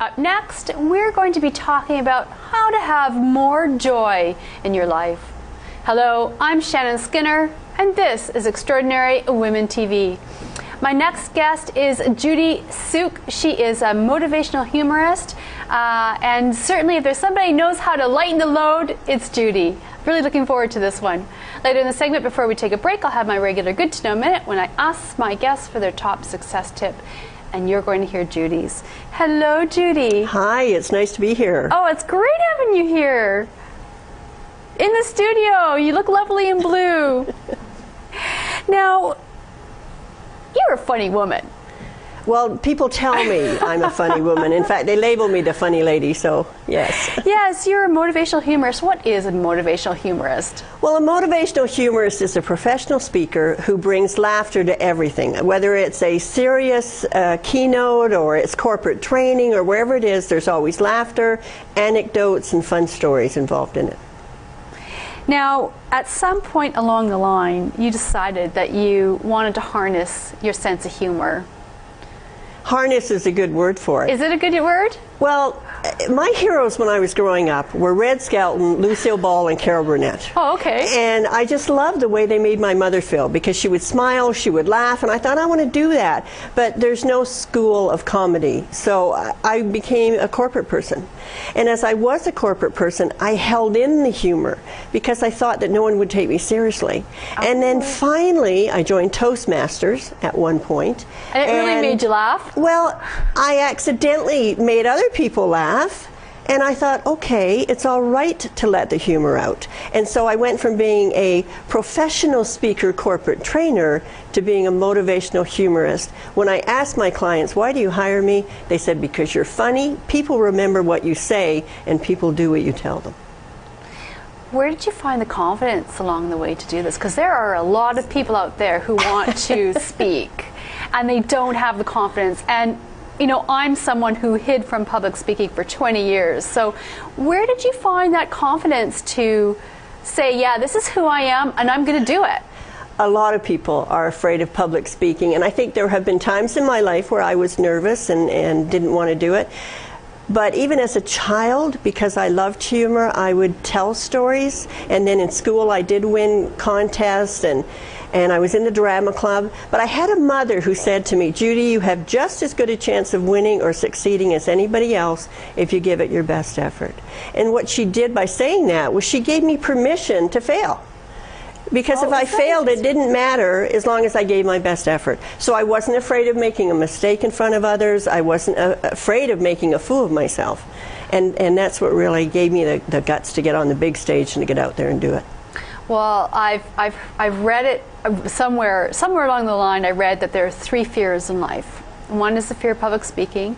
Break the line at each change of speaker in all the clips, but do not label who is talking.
Up next, we're going to be talking about how to have more joy in your life. Hello, I'm Shannon Skinner, and this is Extraordinary Women TV. My next guest is Judy Suke. She is a motivational humorist, and certainly if there's somebody who knows how to lighten the load, it's Judy. Really looking forward to this one. Later in the segment, before we take a break, I'll have my regular Good to Know Minute when I ask my guests for their top success tip. And you're going to hear Judy's. Hello, Judy.
Hi, it's nice to be here.
Oh, it's great having you here. In the studio, you look lovely in blue. Now, you're a funny woman.
Well, people tell me I'm a funny woman. In fact, they label me the funny lady, so yes.
Yes, you're a motivational humorist. What is a motivational humorist?
Well, a motivational humorist is a professional speaker who brings laughter to everything. Whether it's a serious keynote or it's corporate training or wherever it is, there's always laughter, anecdotes, and fun stories involved in it.
Now, at some point along the line, you decided that you wanted to harness your sense of humor.
Harness is a good word for it.
Is it a good word?
Well, my heroes when I was growing up were Red Skelton, Lucille Ball, and Carol Burnett.
Oh, okay.
And I just loved the way they made my mother feel, because she would smile, she would laugh, and I thought, I want to do that. But there's no school of comedy, so I became a corporate person. And as I was a corporate person, I held in the humor because I thought that no one would take me seriously. Oh. And then finally, I joined Toastmasters at one point.
And it really made you laugh?
Well, I accidentally made other people laugh, and I thought, okay, it's all right to let the humor out. And so I went from being a professional speaker, corporate trainer, to being a motivational humorist. When I asked my clients, why do you hire me? They said, because you're funny, people remember what you say, and people do what you tell them.
Where did you find the confidence along the way to do this? Because there are a lot of people out there who want to speak, and they don't have the confidence. And you know, I'm someone who hid from public speaking for 20 years. So where did you find that confidence to say, yeah, this is who I am and I'm going to do it?
A lot of people are afraid of public speaking, and I think there have been times in my life where I was nervous and didn't want to do it. But even as a child, because I loved humor, I would tell stories, and then in school I did win contests, and I was in the drama club. But I had a mother who said to me, Judy, you have just as good a chance of winning or succeeding as anybody else if you give it your best effort. And what she did by saying that was she gave me permission to fail. Because if I failed, it didn't matter as long as I gave my best effort. So I wasn't afraid of making a mistake in front of others. I wasn't afraid of making a fool of myself. And that's what really gave me the guts to get on the big stage and to get out there and do it.
Well, I've read it somewhere along the line. I read that there are 3 fears in life. One is the fear of public speaking.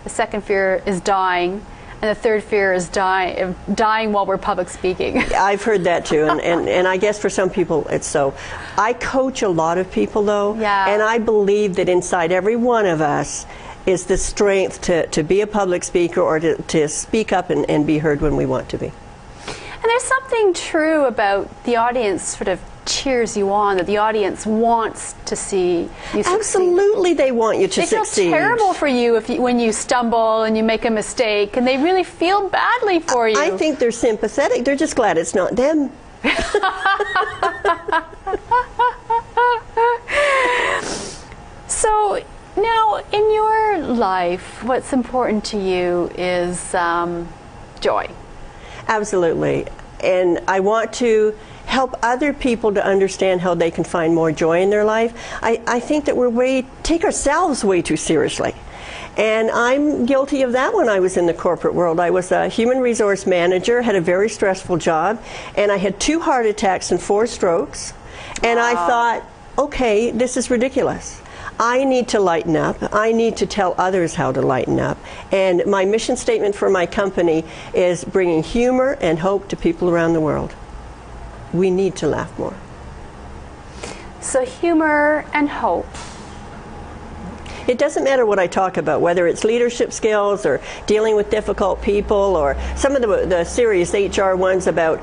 The second fear is dying. And the third fear is dying while we're public speaking.
I've heard that too, and I guess for some people it's so. I coach a lot of people though, and I believe that inside every one of us is the strength to be a public speaker or to speak up and be heard when we want to be.
And there's something true about the audience sort of cheers you on, that the audience wants to see you succeed.
Absolutely, they want you to succeed.
They feel terrible for you when you stumble and you make a mistake, and they really feel badly for you.
I think they're sympathetic. They're just glad it's not them.
So now, in your life, what's important to you is joy.
Absolutely. And I want to help other people to understand how they can find more joy in their life. I think that we take ourselves way too seriously. And I'm guilty of that when I was in the corporate world. I was a human resource manager, had a very stressful job, and I had 2 heart attacks and 4 strokes. And I thought, okay, this is ridiculous. I need to lighten up. I need to tell others how to lighten up. And my mission statement for my company is bringing humor and hope to people around the world. We need to laugh more.
So humor and hope.
It doesn't matter what I talk about, whether it's leadership skills or dealing with difficult people, or some of the serious HR ones about,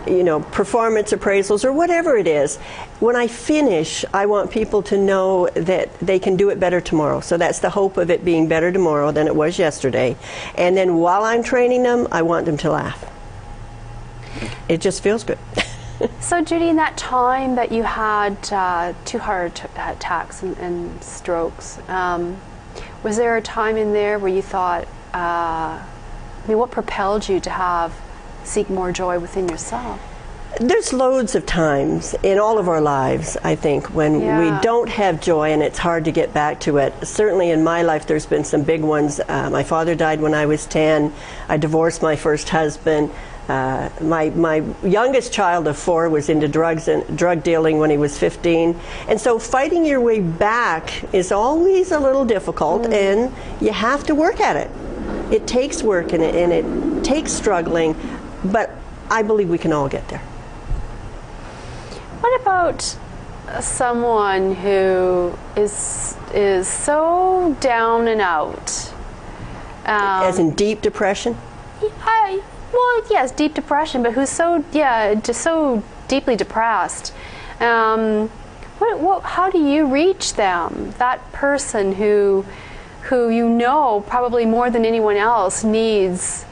you know, performance appraisals or whatever it is. When I finish, I want people to know that they can do it better tomorrow. So that's the hope of it being better tomorrow than it was yesterday. And then while I'm training them, I want them to laugh. It just feels good.
So Judy, in that time that you had 2 heart attacks and strokes, was there a time in there where you thought, I mean, what propelled you to seek more joy within yourself?
There's loads of times in all of our lives, I think, when we don't have joy and it's hard to get back to it. Certainly in my life there's been some big ones. My father died when I was 10. I divorced my first husband. My youngest child of 4 was into drugs and drug dealing when he was 15. And so fighting your way back is always a little difficult, and you have to work at it. It takes work and it takes struggling, but I believe we can all get there.
What about someone who is so down and out?
As in deep depression?
Well, yes, deep depression, but who's just so deeply depressed. How do you reach them? That person who you know probably more than anyone else needs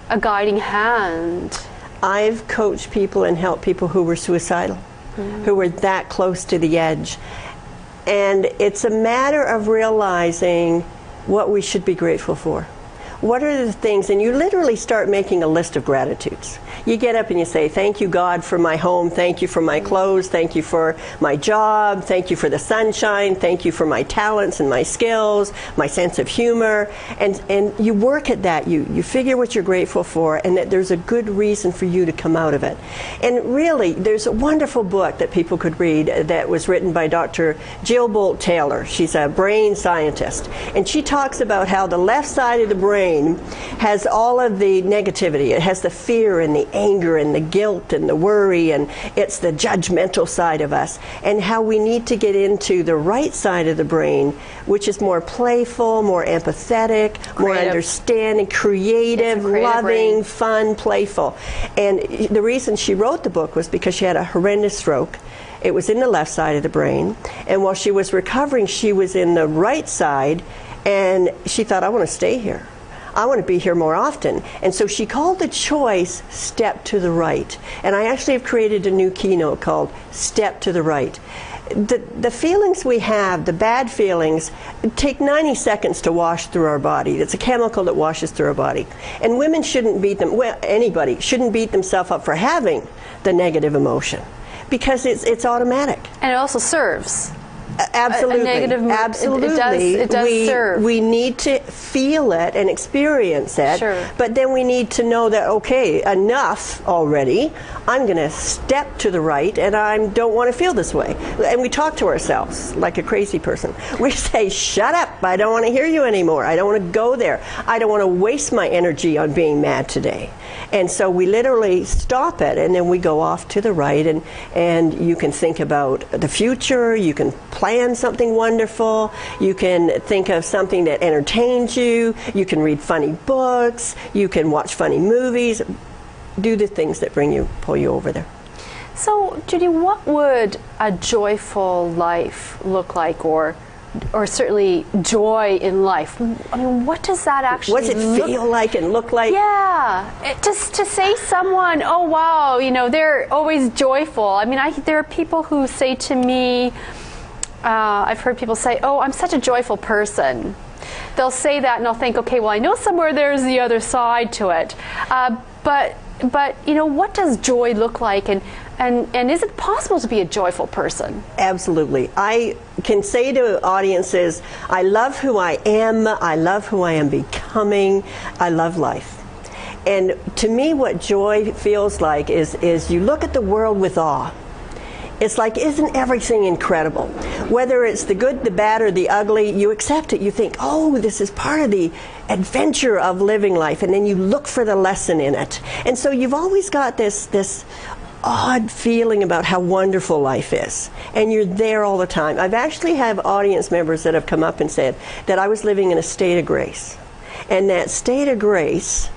a guiding hand.
I've coached people and helped people who were suicidal, who were that close to the edge. And it's a matter of realizing what we should be grateful for. What are the things, and you literally start making a list of gratitudes. You get up and you say, thank you, God, for my home, thank you for my clothes, thank you for my job, thank you for the sunshine, thank you for my talents and my skills, my sense of humor, and you work at that. You figure what you're grateful for, and that there's a good reason for you to come out of it. And really, there's a wonderful book that people could read that was written by Dr. Jill Bolt Taylor. She's a brain scientist, and she talks about how the left side of the brain has all of the negativity. It has the fear and the anger and the guilt and the worry, and it's the judgmental side of us, and how we need to get into the right side of the brain, which is more playful, more empathetic, more understanding, creative, loving, fun, playful. And the reason she wrote the book was because she had a horrendous stroke. It was in the left side of the brain, and while she was recovering, she was in the right side, and she thought, I want to stay here. I want to be here more often. And so she called the choice Step to the Right. And I actually have created a new keynote called Step to the Right. The feelings we have, the bad feelings, take 90 seconds to wash through our body. It's a chemical that washes through our body. And women shouldn't beat them, well, anybody shouldn't beat themselves up for having the negative emotion, because it's automatic.
And it also serves.
Absolutely.
A negative mood.
Absolutely.
It does serve.
We need to feel it and experience it.
Sure.
But then we need to know that, okay, enough already. I'm going to step to the right, and I don't want to feel this way. And we talk to ourselves like a crazy person. We say, shut up. I don't want to hear you anymore. I don't want to go there. I don't want to waste my energy on being mad today. And so we literally stop it, and then we go off to the right, and you can think about the future, you can plan something wonderful, you can think of something that entertains you, you can read funny books, you can watch funny movies, do the things that pull you over there.
So, Judy, what would a joyful life look like, or certainly joy in life? I mean, what does that actually
What's it feel like and look like?
Yeah, just to say someone, oh wow, you know, they're always joyful. I mean, there are people who say to me, I've heard people say, oh, I'm such a joyful person. They'll say that and I'll think, okay, well, I know somewhere there's the other side to it. But you know, what does joy look like, and is it possible to be a joyful person?
Absolutely. I can say to audiences, I love who I am, I love who I am becoming, I love life. And to me, what joy feels like is you look at the world with awe. It's like, isn't everything incredible? Whether it's the good, the bad, or the ugly, you accept it. You think, oh, this is part of the adventure of living life, and then you look for the lesson in it. And so you've always got this odd feeling about how wonderful life is, and you're there all the time. I've actually have audience members that have come up and said that I was living in a state of grace, and that state of grace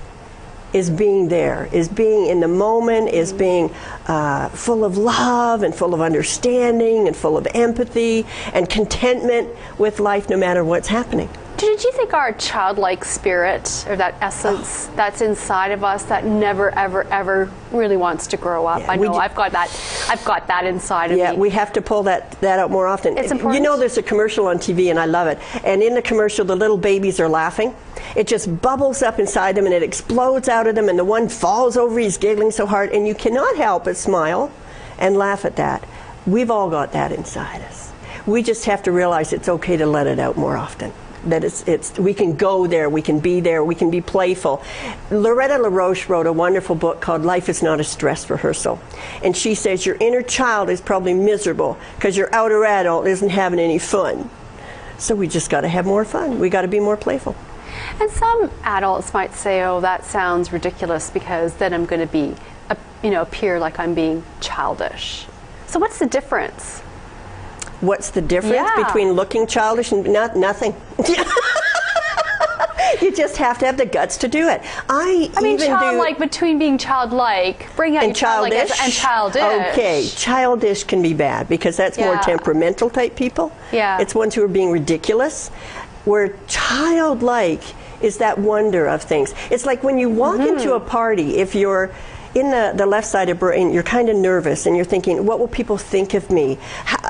is being there, is being in the moment, is being full of love and full of understanding and full of empathy and contentment with life no matter what's happening.
Did you think our childlike spirit, or that essence that's inside of us that never, ever, ever really wants to grow up? Yeah, I know I've got that inside of me.
Yeah, we have to pull that out more often.
It's important.
You know, there's a commercial on TV, and I love it. And in the commercial, the little babies are laughing. It just bubbles up inside them, and it explodes out of them, and the one falls over, he's giggling so hard, and you cannot help but smile and laugh at that. We've all got that inside us. We just have to realize it's okay to let it out more often. That we can go there, we can be there, we can be playful. Loretta LaRoche wrote a wonderful book called Life is Not a Stress Rehearsal. And she says your inner child is probably miserable because your outer adult isn't having any fun. So we just got to have more fun. We got to be more playful.
And some adults might say, oh, that sounds ridiculous because then I'm going to be, appear like I'm being childish. So what's the difference?
What's the difference between looking childish and nothing? You just have to have the guts to do it. I mean,
childlike, between being childlike, bring out your childish and childish.
Okay, childish can be bad because that's more temperamental type people.
Yeah.
It's ones who are being ridiculous. Where childlike is that wonder of things. It's like when you walk into a party, if you're in the left side of brain, you're kind of nervous and you're thinking, what will people think of me?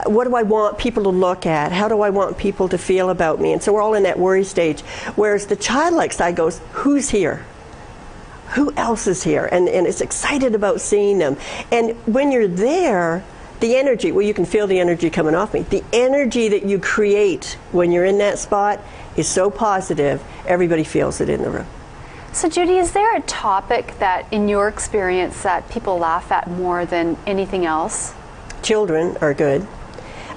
What do I want people to look at? How do I want people to feel about me? And so we're all in that worry stage. Whereas the childlike side goes, who's here? Who else is here? And it's excited about seeing them. And when you're there, the energy, well, you can feel the energy coming off me. The energy that you create when you're in that spot is so positive, everybody feels it in the room.
So Judy, is there a topic that, in your experience, that people laugh at more than anything else?
Children are good.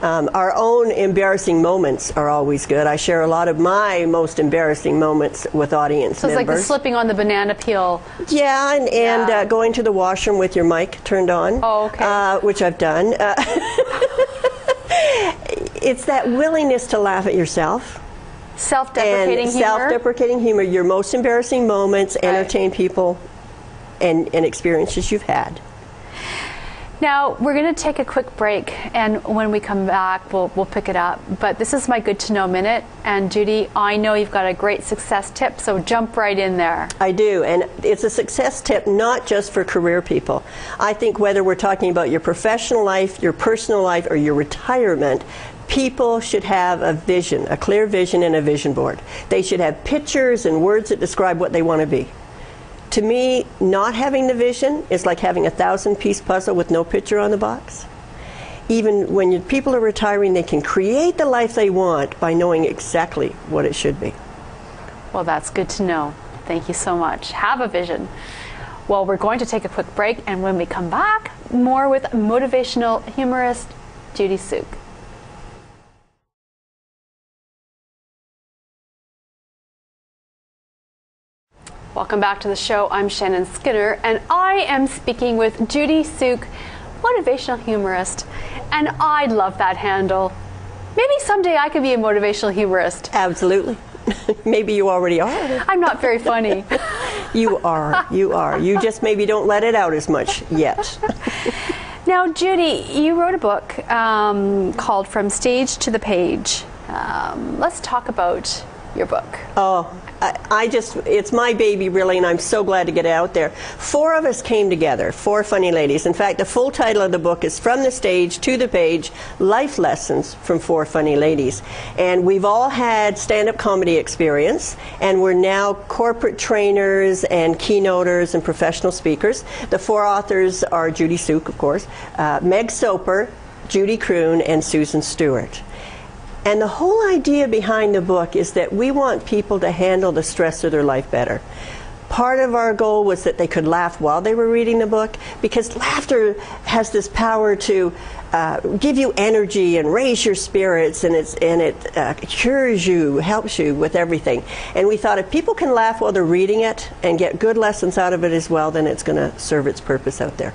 Our own embarrassing moments are always good. I share a lot of my most embarrassing moments with audience members.
So it's like the slipping on the banana peel.
Yeah, and going to the washroom with your mic turned on.
Oh, okay.
Which I've done. It's that willingness to laugh at yourself.
Self-deprecating humor?
Self-deprecating humor. Your most embarrassing moments, entertain people, and experiences you've had.
Now, we're going to take a quick break, and when we come back, we'll pick it up. But this is my Good to Know Minute, and Judy, I know you've got a great success tip, so jump right in there.
I do, and it's a success tip not just for career people. I think whether we're talking about your professional life, your personal life, or your retirement, people should have a vision, a clear vision and a vision board. They should have pictures and words that describe what they want to be. To me, not having the vision is like having a 1,000-piece puzzle with no picture on the box. Even when people are retiring, they can create the life they want by knowing exactly what it should be.
Well, that's good to know. Thank you so much. Have a vision. Well, we're going to take a quick break, and when we come back, more with motivational humorist Judy Suke. Welcome back to the show. I'm Shannon Skinner, and I am speaking with Judy Suke, motivational humorist. And I love that handle. Maybe someday I could be a motivational humorist.
Absolutely. Maybe you already are.
I'm not very funny.
You are. You are. You just maybe don't let it out as much yet.
Now, Judy, you wrote a book called From Stage to the Page. Let's talk about your book.
Oh, it's my baby really, and I'm so glad to get it out there. 4 of us came together, 4 funny ladies. In fact, the full title of the book is From the Stage to the Page, Life Lessons from 4 Funny Ladies. And we've all had stand-up comedy experience, and we're now corporate trainers and keynoters and professional speakers. The 4 authors are Judy Suke, of course, Meg Soper, Judy Croon, and Susan Stewart. And the whole idea behind the book is that we want people to handle the stress of their life better. Part of our goal was that they could laugh while they were reading the book, because laughter has this power to give you energy and raise your spirits, and it cures you, helps you with everything. And we thought if people can laugh while they're reading it and get good lessons out of it as well, then it's going to serve its purpose out there.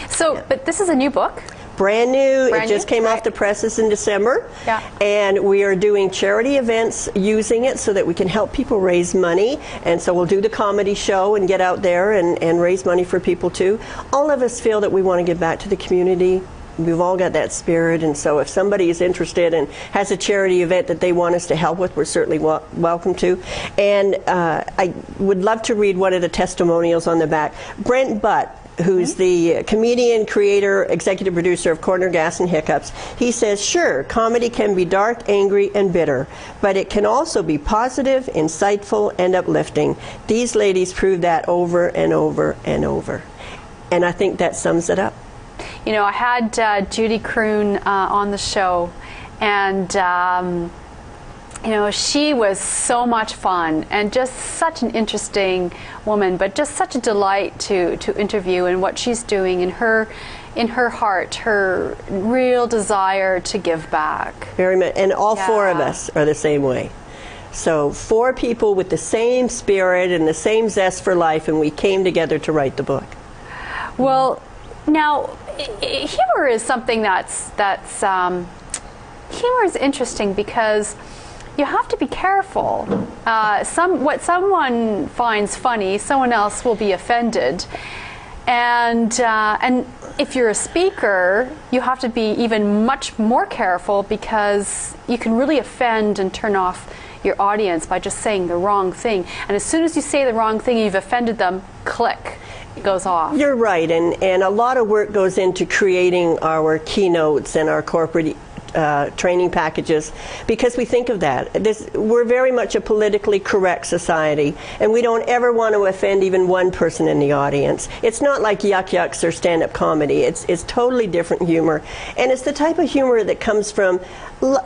So, but this is a new book.
Brand new.
Brand
it just
new?
came
Right.
off the presses in December.
Yeah.
And we are doing charity events using it so that we can help people raise money. And so we'll do the comedy show and get out there and raise money for people too. All of us feel that we want to give back to the community. We've all got that spirit, and so if somebody is interested and has a charity event that they want us to help with, we're certainly welcome to. And I would love to read one of the testimonials on the back. Brent Butt, who's the comedian, creator, executive producer of Corner Gas and Hiccups, he says, sure, comedy can be dark, angry, and bitter, but it can also be positive, insightful, and uplifting. These ladies prove that over and over and over. And I think that sums it up.
You know, I had Judy Croon on the show, and you know, she was so much fun and just such an interesting woman, but just such a delight to interview, and what she's doing in her heart, her real desire to give back.
Very much, and all
Yeah.
four of us are the same way. So 4 people with the same spirit and the same zest for life, and we came together to write the book.
Well, now humor is something that's humor is interesting because you have to be careful. What someone finds funny, someone else will be offended, and if you're a speaker, you have to be even much more careful because you can really offend and turn off your audience by just saying the wrong thing. And as soon as you say the wrong thing, you've offended them. Click. It goes off.
You're right, and a lot of work goes into creating our keynotes and our corporate training packages because we think of that. We're very much a politically correct society, and we don't ever want to offend even one person in the audience. It's not like Yuck Yucks or stand-up comedy. It's totally different humor, and it's the type of humor that comes from,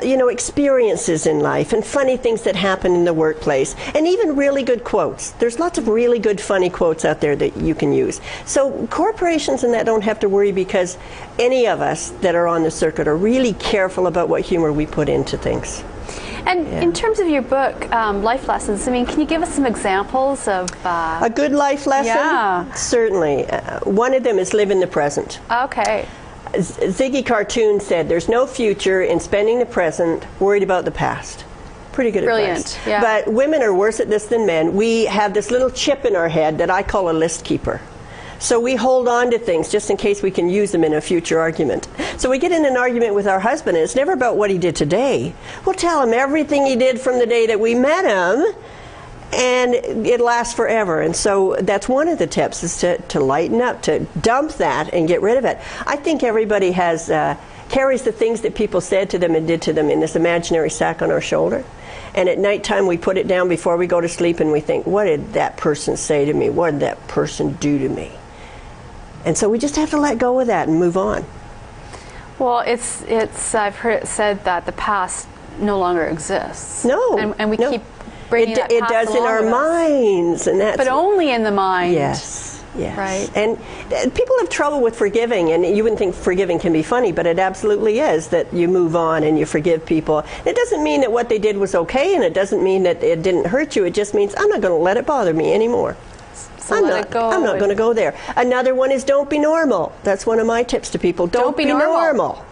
you know, experiences in life and funny things that happen in the workplace, and even really good quotes. There's lots of really good funny quotes out there that you can use. So corporations and that don't have to worry because any of us that are on the circuit are really careful about what humor we put into things.
And in terms of your book, Life Lessons, I mean, can you give us some examples of...
A good life lesson?
Yeah.
Certainly. One of them is live in the present.
Okay.
Ziggy Cartoon said, there's no future in spending the present worried about the past. Pretty good
Brilliant,
advice.
yeah.
But women are worse at this than men. We have this little chip in our head that I call a list keeper. So we hold on to things just in case we can use them in a future argument. So we get in an argument with our husband, and it's never about what he did today. We'll tell him everything he did from the day that we met him, and it lasts forever. And so that's one of the tips, is to lighten up, to dump that and get rid of it. I think everybody has carries the things that people said to them and did to them in this imaginary sack on our shoulder. And at nighttime we put it down before we go to sleep, and we think, what did that person say to me? What did that person do to me? And so we just have to let go of that and move on.
Well, I've heard it said that the past no longer exists.
No.
And we
no.
keep bringing that
It
past
does in
along
our
with us.
minds. And that's,
But only in the mind.
Yes. Yes.
Right.
And people have trouble with forgiving, and you wouldn't think forgiving can be funny, but it absolutely is, that you move on and you forgive people. It doesn't mean that what they did was okay, and it doesn't mean that it didn't hurt you. It just means I'm not going to let it bother me anymore.
So let it go.
I'm not going to go there. Another one is don't be normal. That's one of my tips to people. Don't be normal.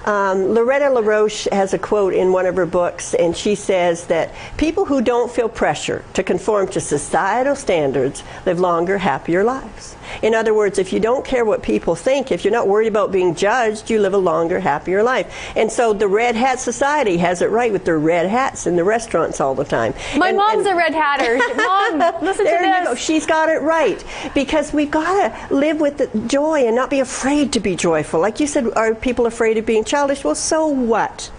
Loretta LaRoche has a quote in one of her books, and she says that people who don't feel pressure to conform to societal standards live longer, happier lives. In other words, if you don't care what people think, if you're not worried about being judged, you live a longer, happier life. And so the Red Hat Society has it right with their red hats in the restaurants all the time.
My mom's a red hatter. Mom, listen to
there
this.
You go. She's got it right. Because we've got to live with the joy and not be afraid to be joyful. Like you said, are people afraid of being childish? Well, so what?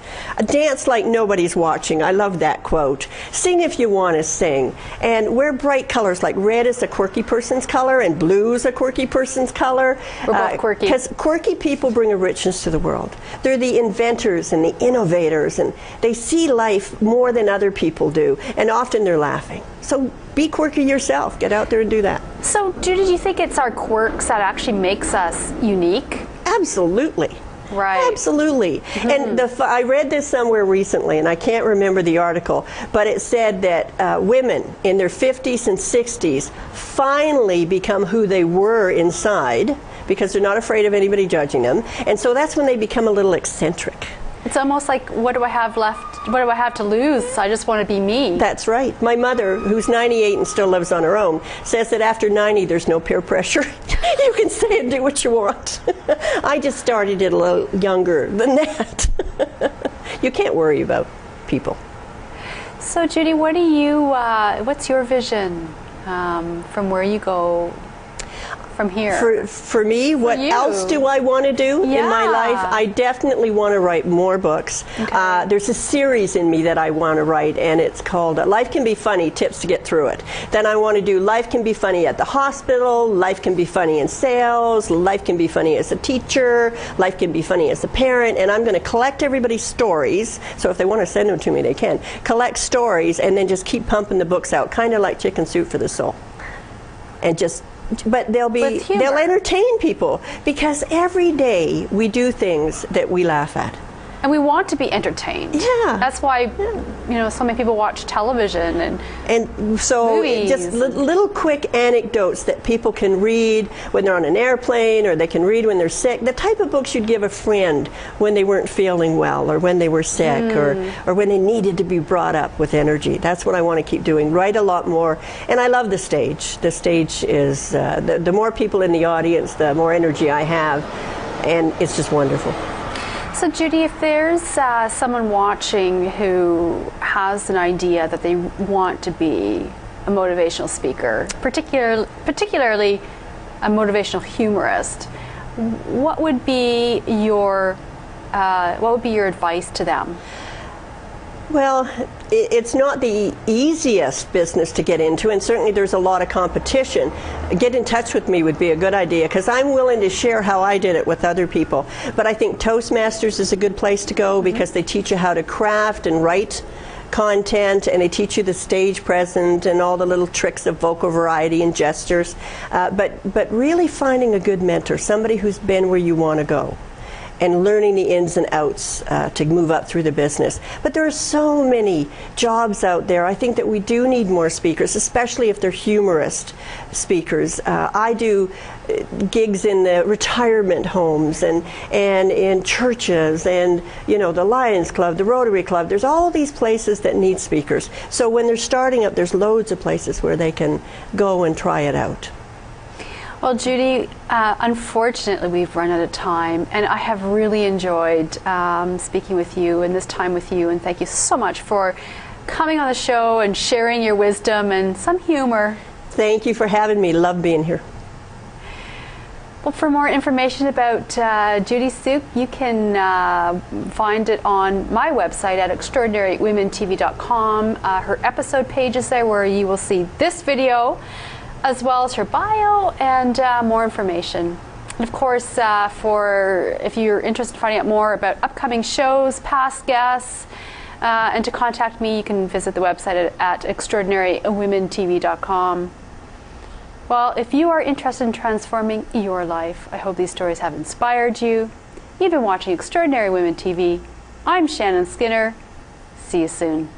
Dance like nobody's watching. I love that quote. Sing if you want to sing. And wear bright colors, like red is a quirky person's color and blue is a quirky person's color.
We're both quirky.
Because quirky people bring a richness to the world. They're the inventors and the innovators, and they see life more than other people do. And often they're laughing. So be quirky yourself. Get out there and do that.
So, Judy, do you think it's our quirks that actually makes us unique?
Absolutely.
Right.
Absolutely. And I read this somewhere recently, and I can't remember the article, but it said that women in their 50s and 60s finally become who they were inside because they're not afraid of anybody judging them. And so that's when they become a little eccentric.
It's almost like, what do I have left? What do I have to lose? I just want to be me.
That's right. My mother, who's 98 and still lives on her own, says that after 90 there's no peer pressure. You can say and do what you want. I just started it a little younger than that. You can't worry about people.
So Judy, what do you, what's your vision from where you go from here?
For me, what else do I want to do in my life? I definitely want to write more books. Okay. There's a series in me that I want to write, and it's called Life Can Be Funny, Tips to Get Through It. Then I want to do Life Can Be Funny at the Hospital, Life Can Be Funny in Sales, Life Can Be Funny as a teacher, Life Can Be Funny as a parent, and I'm going to collect everybody's stories, so if they want to send them to me, they can. Collect stories and then just keep pumping the books out, kind of like Chicken Soup for the Soul. And just but they'll entertain people, because every day we do things that we laugh at.
And we want to be entertained. Yeah. That's why, you know, so many people watch television and
so
movies.
Just little quick anecdotes that people can read when they're on an airplane, or they can read when they're sick. The type of books you'd give a friend when they weren't feeling well, or when they were sick, or when they needed to be brought up with energy. That's what I want to keep doing. Write a lot more. And I love the stage. The stage is, the more people in the audience, the more energy I have. And it's just wonderful.
So Judy, if there's someone watching who has an idea that they want to be a motivational speaker, particularly a motivational humorist, what would be your advice to them?
Well, it's not the easiest business to get into, and certainly there's a lot of competition. Get in touch with me would be a good idea, because I'm willing to share how I did it with other people. But I think Toastmasters is a good place to go, because they teach you how to craft and write content, and they teach you the stage presence and all the little tricks of vocal variety and gestures. But really finding a good mentor, somebody who's been where you want to go, and learning the ins and outs to move up through the business. But there are so many jobs out there. I think that we do need more speakers, especially if they're humorist speakers. I do gigs in the retirement homes and in churches, and you know, the Lions Club, the Rotary Club. There's all these places that need speakers. So when they're starting up, there's loads of places where they can go and try it out.
Well, Judy, unfortunately we've run out of time, and I have really enjoyed speaking with you and this time with you, and thank you so much for coming on the show and sharing your wisdom and some humor.
Thank you for having me. Love being here.
Well, for more information about Judy Suke, you can find it on my website at extraordinarywomentv.com. Her episode page is there, where you will see this video, as well as her bio and more information. And of course, if you're interested in finding out more about upcoming shows, past guests, and to contact me, you can visit the website at extraordinarywomentv.com. Well, if you are interested in transforming your life, I hope these stories have inspired you. You've been watching Extraordinary Women TV. I'm Shannon Skinner. See you soon.